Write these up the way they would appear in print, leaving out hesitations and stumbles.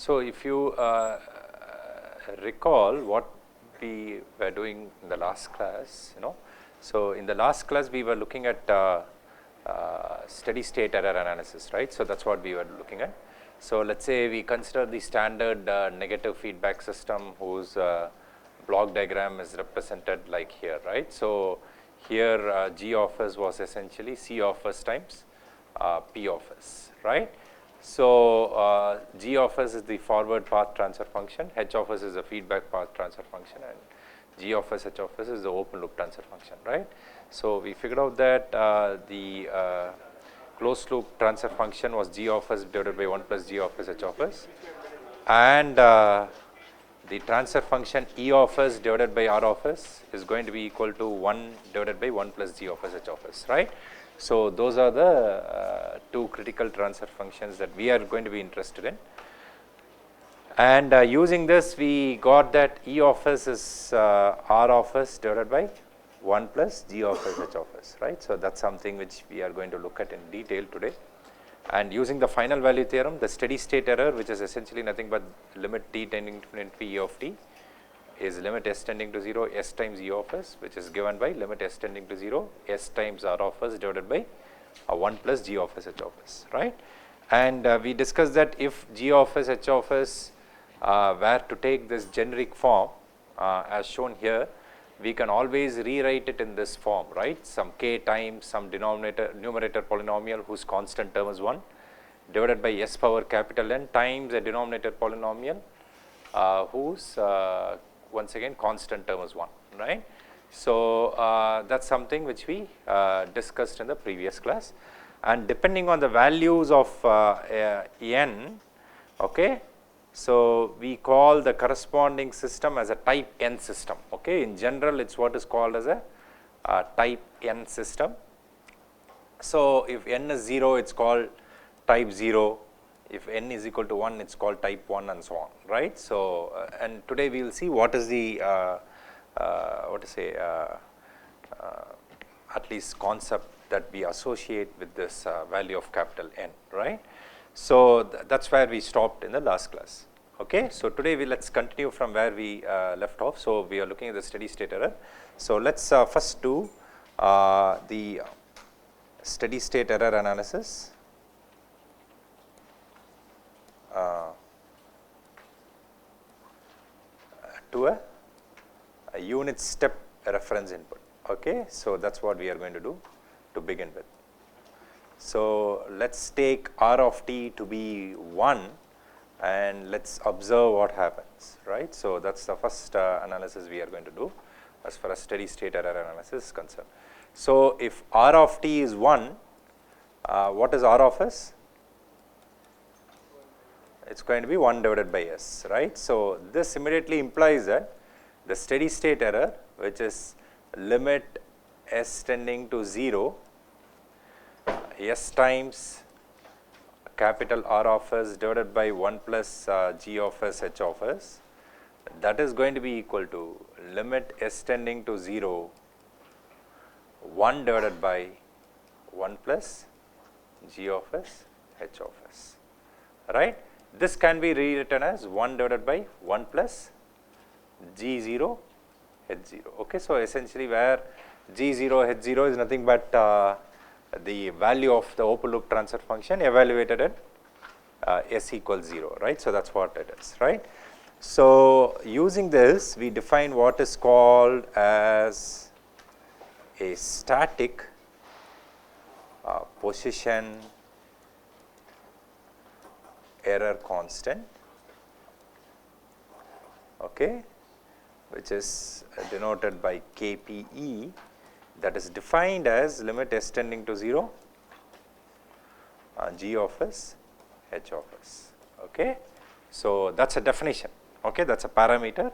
So, if you recall what we were doing in the last class, so in the last class we were looking at steady state error analysis, right. So, that is what we were looking at. So, let us say we consider the standard negative feedback system whose block diagram is represented like here, right. So, here G of s was essentially C of s times P of s, right. So, G of s is the forward path transfer function, H of s is the feedback path transfer function, and G of s, H of s is the open loop transfer function, right. So, we figured out that the closed loop transfer function was G of s divided by 1 plus G of s H of s, and the transfer function E of s divided by R of s is going to be equal to 1 divided by 1 plus G of s H of s, right. So, those are the two critical transfer functions that we are going to be interested in, and using this we got that E of s is R of s divided by 1 plus G of s H of s, right. So, that is something which we are going to look at in detail today, and using the final value theorem, the steady state error, which is essentially nothing but limit t tending to infinity E of t, is limit s tending to 0 s times E of s, which is given by limit s tending to 0 s times R of s divided by 1 plus G of s H of s, right. And we discussed that if G of s H of s were to take this generic form as shown here, we can always rewrite it in this form, right. Some k times some numerator polynomial whose constant term is 1 divided by s power capital N times a denominator polynomial whose once again constant term is 1, right. So, that is something which we discussed in the previous class, and depending on the values of n, okay. So, we call the corresponding system as a type n system, okay. In general, it is what is called as a type n system. So, if n is 0, it is called type 0, if n is equal to 1, it is called type 1, and so on, right. So, and today we will see what is the what to say at least concept that we associate with this value of capital N, right. So, that is where we stopped in the last class, okay. So, today let us continue from where we left off. So, we are looking at the steady state error. So, let us first do the steady state error analysis to a unit step reference input, okay. So, that is what we are going to do to begin with. So, let us take R of t to be 1 and let us observe what happens, right. So, that is the first analysis we are going to do as far as steady state error analysis is concerned. So, if R of t is 1, what is R of s? It is going to be 1 divided by s, right. So, this immediately implies that the steady state error, which is limit s tending to 0 s times capital R of s divided by 1 plus G of s H of s, that is going to be equal to limit s tending to 0 1 divided by 1 plus G of s H of s, right. This can be rewritten as 1 divided by 1 plus G0 H0, okay. So, essentially where G0 H0 is nothing but the value of the open loop transfer function evaluated at s equals 0, right. So, that is what it is, right. So, using this we define what is called as a static position error constant, okay, which is denoted by KPE, that is defined as limit s tending to 0 G of s H of s, okay. So, that is a definition, okay, that is a parameter.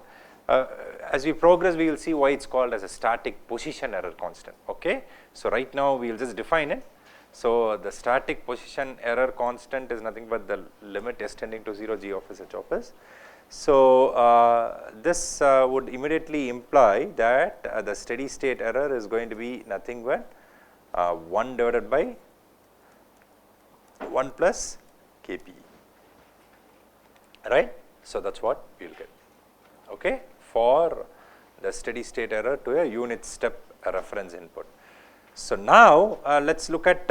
As we progress, we will see why it is called as a static position error constant, okay. So, right now we will just define it. So, the static position error constant is nothing but the limit s tending to 0 G of s H of s. So, this would immediately imply that the steady state error is going to be nothing but 1 divided by 1 plus KPE, right. So that is what we will get, okay, for the steady state error to a unit step reference input. So now let us look at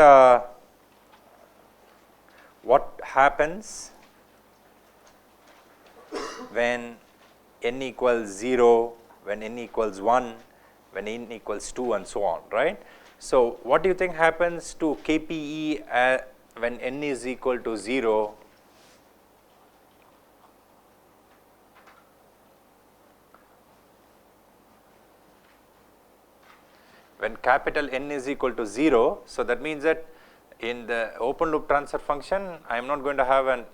what happens when n equals 0, when n equals 1, when n equals 2 and so on, right. So what do you think happens to KPE when n is equal to 0? When capital N is equal to 0, so that means that in the open loop transfer function, I am not going to have an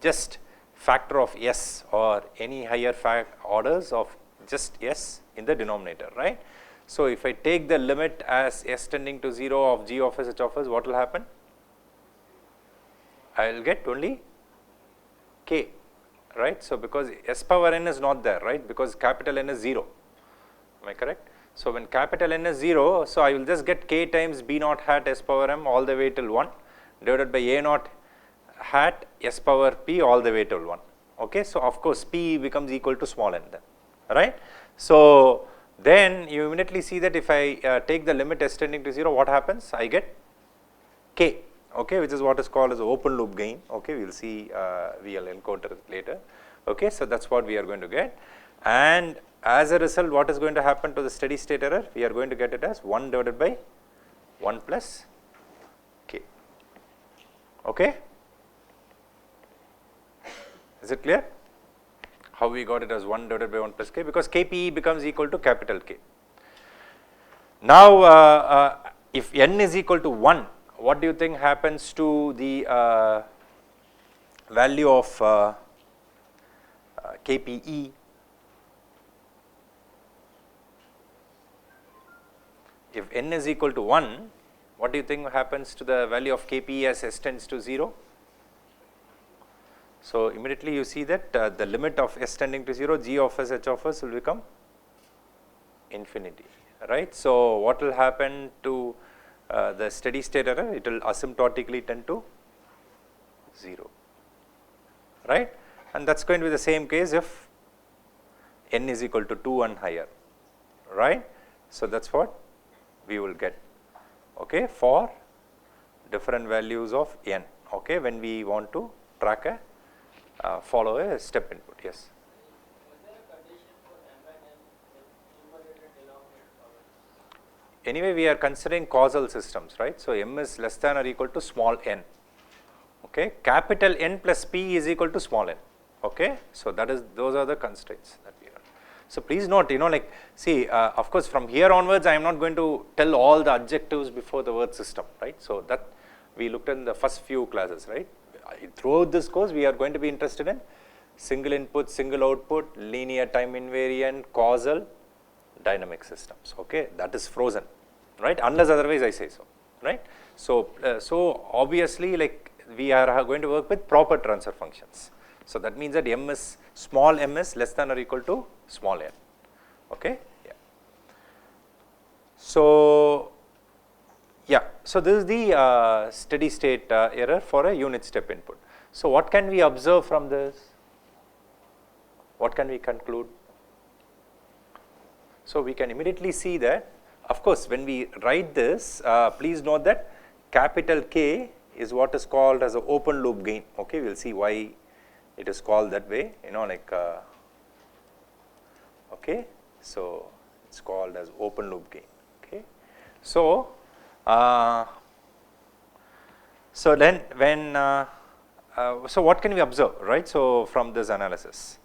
just factor of s or any higher orders of just s in the denominator, right. So if I take the limit as s tending to 0 of g of s h of s, what will happen? I will get only k, right. So because s power n is not there, right, because capital N is 0, am I correct? So when capital N is 0, so I will just get k times b naught hat s power m all the way till 1 divided by a naught hat s power p all the way till 1, okay. So of course p becomes equal to small n then, right. So then you immediately see that if I take the limit s tending to 0, what happens? I get k, okay, which is what is called as open loop gain, okay. We will see, we will encounter it later, okay. So that is what we are going to get, and as a result, what is going to happen to the steady state error? We are going to get it as 1 divided by 1 plus k, okay. Is it clear how we got it as 1 divided by 1 plus k? Because KPE becomes equal to capital K. Now if n is equal to 1, what do you think happens to the value of KPE? If n is equal to 1, what do you think happens to the value of KPE as s tends to 0? So immediately you see that the limit of s tending to 0, g of s h of s will become infinity, right. So what will happen to the steady state error? It will asymptotically tend to 0, right, and that is going to be the same case if n is equal to 2 and higher, right. So that is what we will get, okay, for different values of n, okay, when we want to track a follow a step input. Yes. Anyway, we are considering causal systems, right. So m is less than or equal to small n, okay. Capital N plus p is equal to small n, okay. So that is, those are the constraints that we are. So please note, like, see, of course from here onwards I am not going to tell all the adjectives before the word system, right. So that we looked in the first few classes, right. Throughout this course we are going to be interested in single input, single output, linear time invariant, causal, dynamic systems, okay. That is frozen, right, unless otherwise I say so, right. So, so obviously, like, we are going to work with proper transfer functions. So that means that m is, small m is less than or equal to small n, okay. Yeah. So yeah, so this is the steady state error for a unit step input. So what can we observe from this? What can we conclude? So we can immediately see that, of course, when we write this, please note that capital K is what is called as an open loop gain, okay. We will see why it is called that way, like, okay. So it is called as open loop gain, okay. So so then when so what can we observe, right, so from this analysis?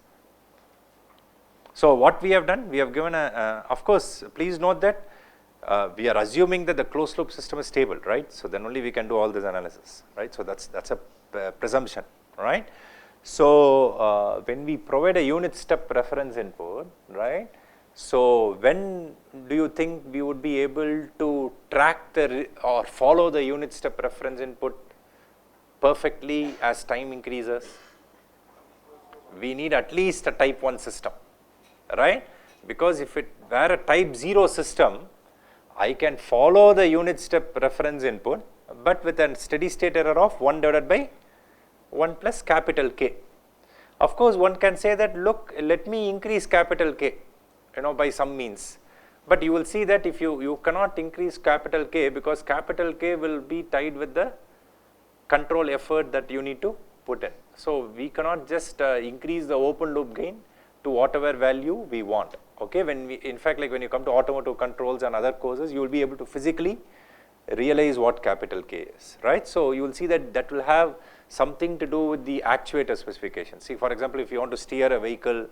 So what we have done, we have given a of course please note that we are assuming that the closed loop system is stable, right. So then only we can do all this analysis, right. So that's a presumption, right. So when we provide a unit step reference input, right, so when do you think we would be able to track the or follow the unit step reference input perfectly as time increases? We need at least a type 1 system, right, because if it were a type 0 system, I can follow the unit step reference input, but with a steady state error of 1 divided by 1 plus capital K. Of course, one can say that, look, let me increase capital K, by some means. But you will see that if you cannot increase capital K, because capital K will be tied with the control effort that you need to put in. So we cannot just increase the open loop gain to whatever value we want. Okay, in fact, like when you come to automotive controls and other courses, you will be able to physically realize what capital K is, right? So you will see that will have something to do with the actuator specification. See, for example, if you want to steer a vehicle,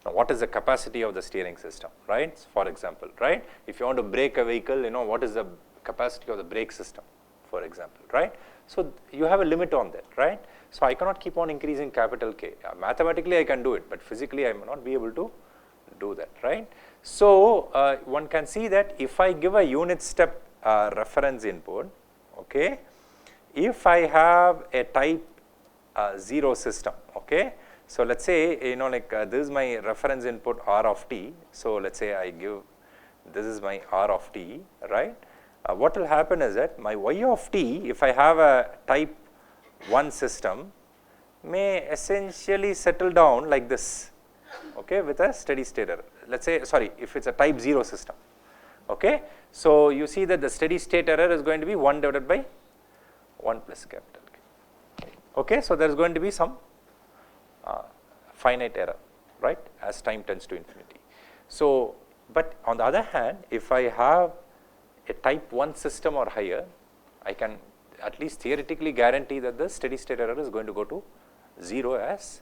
what is the capacity of the steering system, right? For example, right? If you want to brake a vehicle, what is the capacity of the brake system, for example, right? So you have a limit on that, right? So I cannot keep on increasing capital K. Mathematically I can do it, but physically I may not be able to do that, right? So one can see that if I give a unit step reference input, okay, if I have a type 0 system, okay, so let's say this is my reference input R of t. So let's say I give this is my R of t, right? What will happen is that my y of t, if I have a type 1 system, may essentially settle down like this, okay, with a steady state error. Let's say, sorry, if it's a type 0 system, okay. So you see that the steady state error is going to be 1 divided by 1 plus capital K. Okay, so there is going to be some finite error, right, as time tends to infinity. So, but on the other hand, if I have a type 1 system or higher, I can at least theoretically guarantee that the steady state error is going to go to 0 as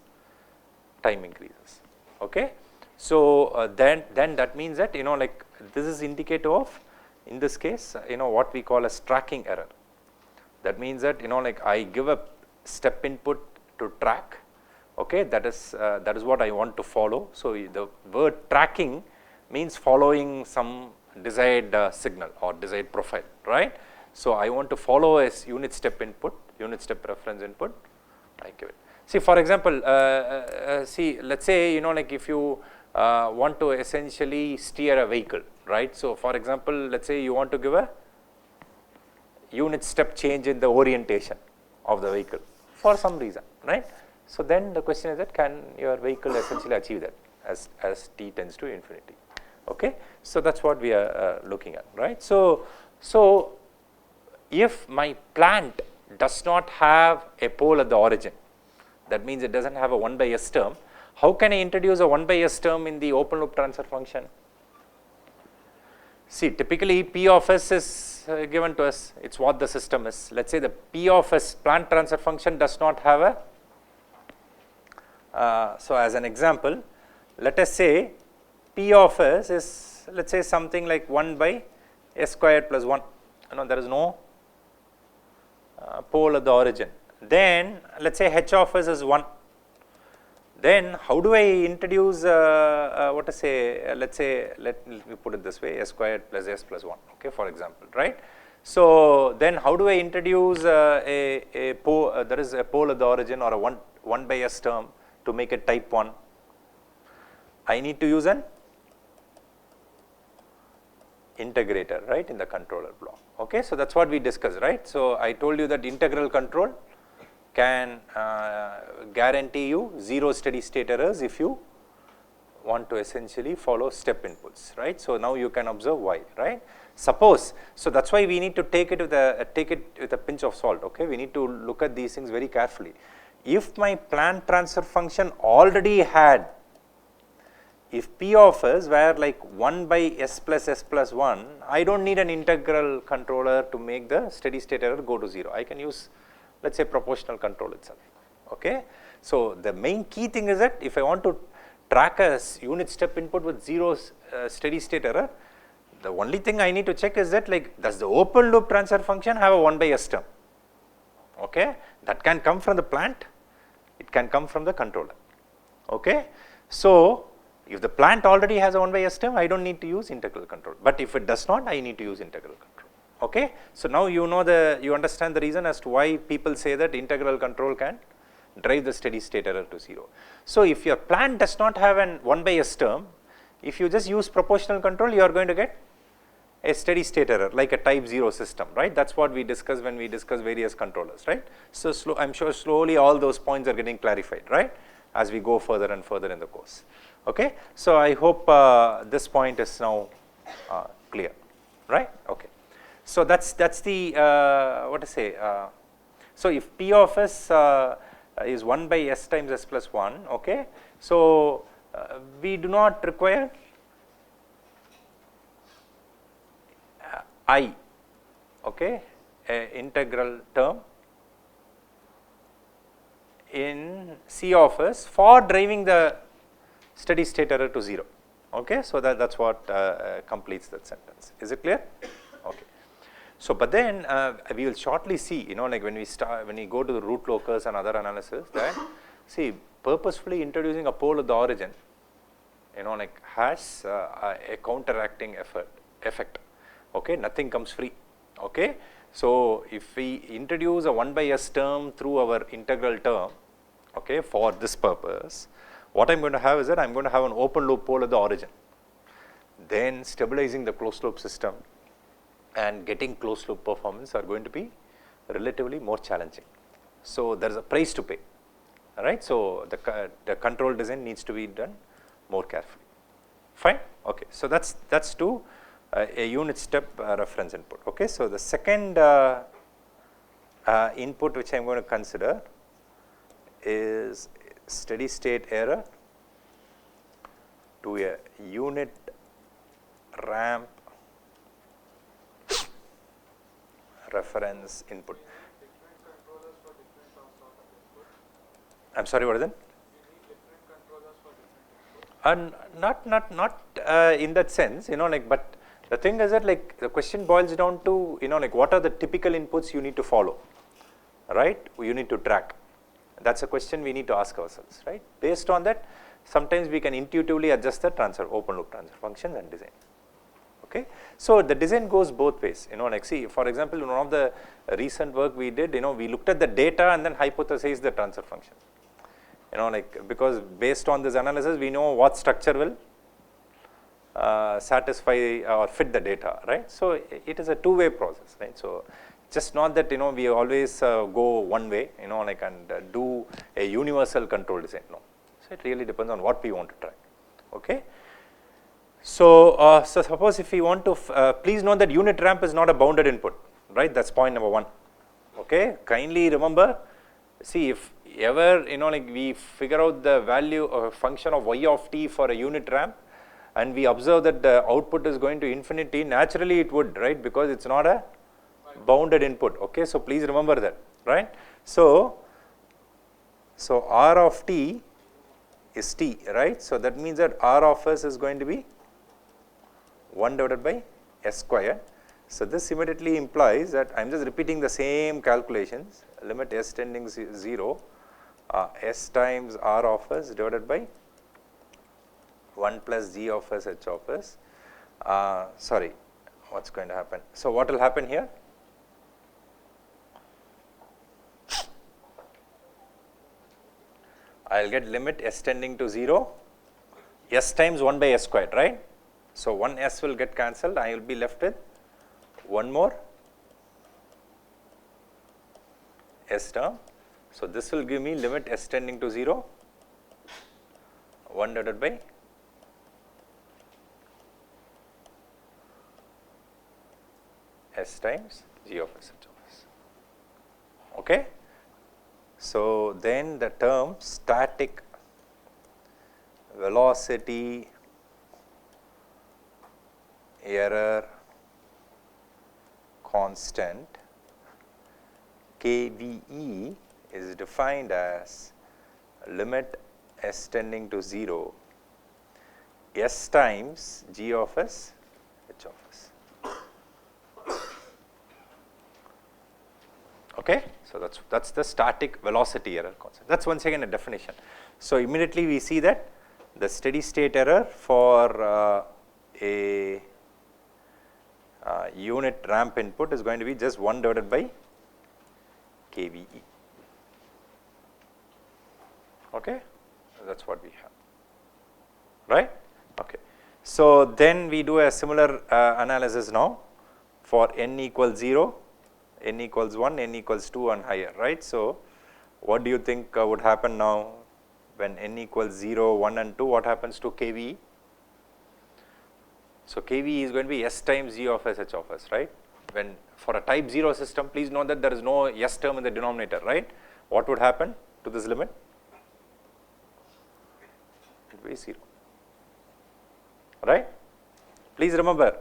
time increases. Okay, so then that means that like this is indicative of, in this case, what we call as tracking error. That means that like I give a step input to track. Okay, that is what I want to follow. So the word tracking means following some desired signal or desired profile, right? So I want to follow a unit step input, unit step reference input. I give it. See, for example, see, let's say like if you want to essentially steer a vehicle, right? So for example, let's say you want to give a unit step change in the orientation of the vehicle for some reason, right? So then the question is that, can your vehicle essentially achieve that as t tends to infinity? Okay, so that's what we are looking at, right? So if my plant does not have a pole at the origin, that means it doesn't have a 1 by s term. How can I introduce a 1 by s term in the open loop transfer function? See, typically P of s is given to us, it's what the system is. Let's say the P of s plant transfer function does not have a, so as an example, let us say P of s is, let's say, something like 1 by s squared plus 1. There is no pole at the origin. Then let's say h of s is 1. Then how do I introduce what to say, let's say, let me put it this way, s squared plus s plus 1, okay, for example, right? So then how do I introduce a pole, there is a pole at the origin or a 1 by s term to make it type 1? I need to use an integrator, right, in the controller block. Okay, so that's what we discussed, right? So I told you that integral control can guarantee you 0 steady state errors if you want to essentially follow step inputs, right? So now you can observe why, right? Suppose, so that's why we need to take it with a pinch of salt. Okay, we need to look at these things very carefully. If my plant transfer function already had, if P of s were like 1 by s plus 1, I don't need an integral controller to make the steady state error go to 0. I can use, let's say, proportional control itself. Okay, so the main key thing is that if I want to track a unit step input with 0 steady state error, the only thing I need to check is that, like, does the open loop transfer function have a 1 by s term? Okay, that can come from the plant, it can come from the controller. Okay, so if the plant already has a 1 by s term, I don't need to use integral control, but if it does not, I need to use integral control. Okay, so now you understand the reason as to why people say that integral control can drive the steady state error to 0. So if your plant does not have an 1 by s term, if you just use proportional control, you are going to get a steady state error like a type 0 system, right? That is what we discussed when we discuss various controllers, right? So, I am sure slowly all those points are getting clarified, right, as we go further and further in the course. Okay. So, I hope this point is now clear, right? Okay. So, that is the what to say. So, if P of s is 1 by s times s plus 1, okay. So, we do not require I, okay, a integral term in C of s for driving the steady state error to 0, okay. So, that is what completes that sentence. Is it clear? Okay. So, but then we will shortly see, you know, like when we go to the root locus and other analysis, that see purposefully introducing a pole at the origin, you know, like has a counteracting effect, okay, nothing comes free, okay. So, if we introduce a 1 by s term through our integral term, okay, for this purpose, what I am going to have is that I am going to have an open loop pole at the origin, then stabilizing the closed loop system and getting closed loop performance are going to be relatively more challenging. So, there is a price to pay, all right. So, the control design needs to be done more carefully, fine, okay. So, that is to a unit step reference input, okay. So, the second input which I am going to consider is steady state error to a unit ramp reference input. I am sorry, what is it? Not in that sense, you know, like, but the thing is that, like, the question boils down to, you know, like, what are the typical inputs you need to follow, right? You need to track. That is a question we need to ask ourselves, right? Based on that, sometimes we can intuitively adjust the open loop transfer functions and design. Okay. So, the design goes both ways, you know, like, see, for example, in one of the recent work we did, you know, we looked at the data and then hypothesized the transfer function, you know, like, because based on this analysis we know what structure will satisfy or fit the data, right. So, it is a two-way process, right. So, just not that, you know, we always go one way, you know, like, and do a universal control design, no. So, it really depends on what we want to try, okay. So, so suppose if we want to, please note that unit ramp is not a bounded input, right, that is point number 1, okay. Kindly remember, see, if ever, you know, like, we figure out the value of a function of y of t for a unit ramp and we observe that the output is going to infinity, naturally it would, right, because it is not a bounded input, okay. So, please remember that, right. So, R of t is t, right. So, that means that R of s is going to be 1 divided by s square. So, this immediately implies that I am just repeating the same calculations, limit s tending 0, s times R of s divided by 1 plus g of s h of s, sorry, what is going to happen. So, what will happen here? I will get limit s tending to 0, s times 1 by s squared, right. So, 1 s will get cancelled, I will be left with one more s term. So, this will give me limit s tending to 0, 1 divided by s times g of s h of s, okay. So, then the term static velocity error constant KVE is defined as limit s tending to 0, s times g of s h of s. Okay. So, that is the static velocity error constant, that is once again a definition. So, immediately we see that the steady state error for a unit ramp input is going to be just 1 divided by KVE, okay. That is what we have, right, okay. So then we do a similar analysis now for n equals 0, n equals 1, n equals 2 and higher, right. So what do you think would happen now when n equals 0, 1 and 2, what happens to KVE? So KVE is going to be S times G of S H of S, right. When for a type 0 system, please note that there is no S term in the denominator, right. What would happen to this limit? It will be 0, right. Please remember,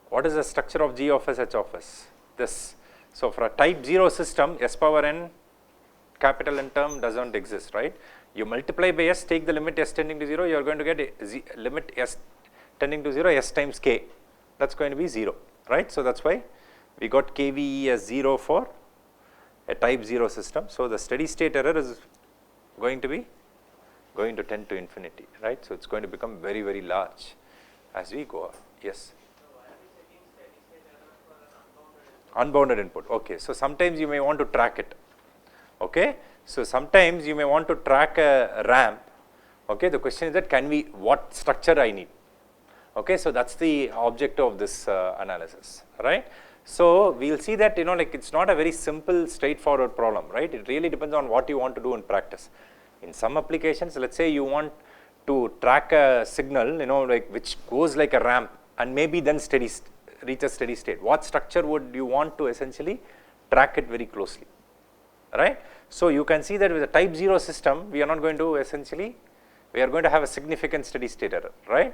what is the structure of G of S H of S? This. So for a type 0 system, S power n capital N term does not exist, right. You multiply by S, take the limit S tending to 0, you are going to get a limit S tending to 0, S times K, that is going to be 0, right. So that is why we got KVE as 0 for a type 0 system. So the steady state error is going to tend to infinity, right. So it is going to become very, very large as we go on. Yes. Unbounded input. Okay. So sometimes you may want to track it. Okay. So sometimes you may want to track a ramp. Okay. The question is that what structure I need. Okay. So that's the objective of this analysis, right. So we'll see that, like it's not a very simple straightforward problem, right. It really depends on what you want to do in practice. In some applications, let's say you want to track a signal, like which goes like a ramp and maybe then reach a steady state. What structure would you want to essentially track it very closely, right. So you can see that with a type 0 system, we are not going to we are going to have a significant steady state error, right.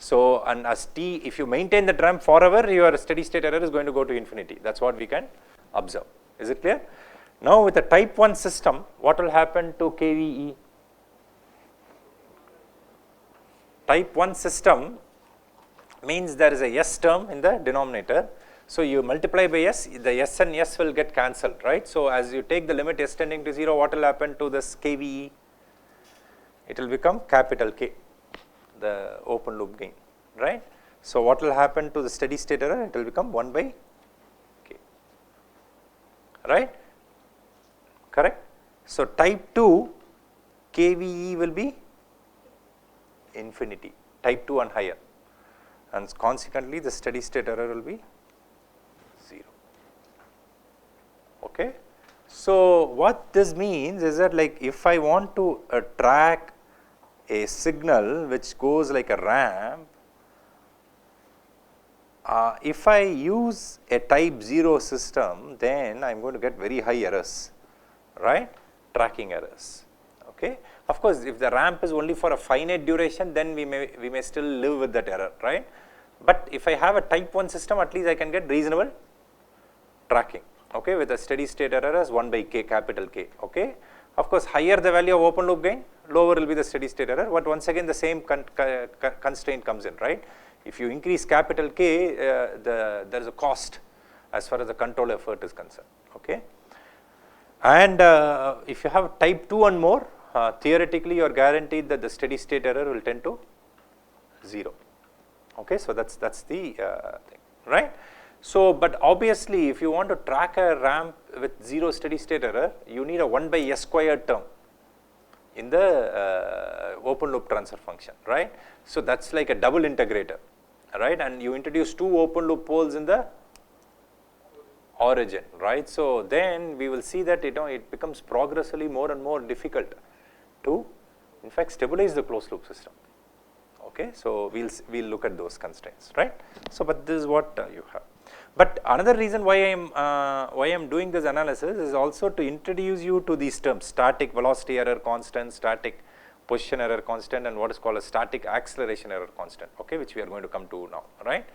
So and as t, if you maintain the ramp forever, your steady state error is going to go to infinity. That's what we can observe. Is it clear? Now with a type 1 system, what will happen to KVE? Type 1 system means there is a S term in the denominator. So you multiply by S, the S and S will get cancelled, right. So as you take the limit S tending to 0, what will happen to this KVE? It will become capital K, the open loop gain, right. So what will happen to the steady state error? It will become 1 by K, right, correct. So type 2 KVE will be infinity, type 2 and higher, and consequently the steady state error will be 0. Okay. So what this means is that, like, if I want to track a signal which goes like a ramp, if I use a type 0 system, then I am going to get very high errors, right, tracking errors. Okay. Of course, if the ramp is only for a finite duration, then we may still live with that error, right. But if I have a type 1 system, at least I can get reasonable tracking, okay, with a steady state error as 1 by K, capital K. Okay. Of course, higher the value of open loop gain, lower will be the steady state error, but once again the same constraint comes in, right. If you increase capital K, there is a cost as far as the control effort is concerned. Okay. And if you have type 2 and more, theoretically you are guaranteed that the steady state error will tend to 0. Okay. So that's the thing, right. So but obviously if you want to track a ramp with 0 steady state error, you need a 1 by S squared term in the open loop transfer function, right. So that's like a double integrator, right, and you introduce 2 open loop poles in the origin, right. So then we will see that it becomes progressively more and more difficult to in fact stabilize the closed loop system. Okay. So we'll look at those constraints, right. So but this is what you have. But another reason why I am doing this analysis is also to introduce you to these terms: static velocity error constant, static position error constant, and what is called a static acceleration error constant, okay, which we are going to come to now, right.